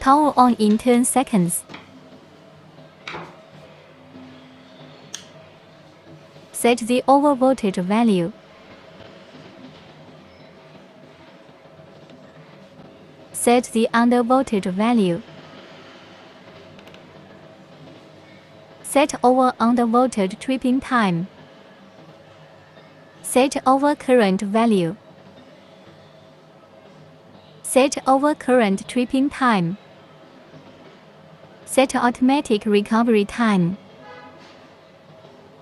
Turn on in 10 seconds. Set the overvoltage value. Set the undervoltage value. Set over undervoltage tripping time. Set over current value. Set over current tripping time. Set automatic recovery time.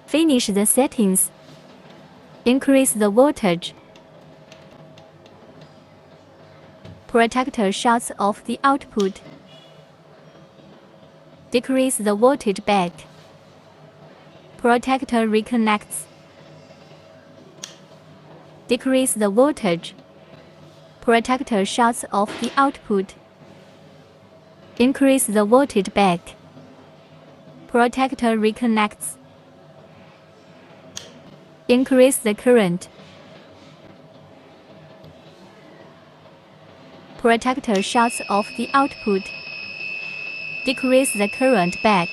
Finish the settings. Increase the voltage. Protector shuts off the output. Decrease the voltage back. Protector reconnects. Decrease the voltage. Protector shuts off the output. Increase the voltage back. Protector reconnects. Increase the current. Protector shuts off the output. Decrease the current back.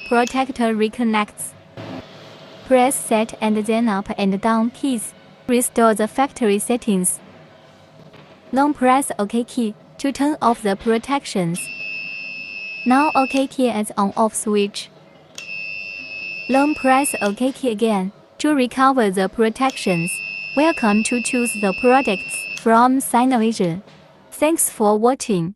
Protector reconnects. Press set and then up and down keys. Restore the factory settings. Long press OK key to turn off the protections. Now OK key as on-off switch. Long press OK key again to recover the protections. Welcome to choose the products from Sinoasian. Thanks for watching.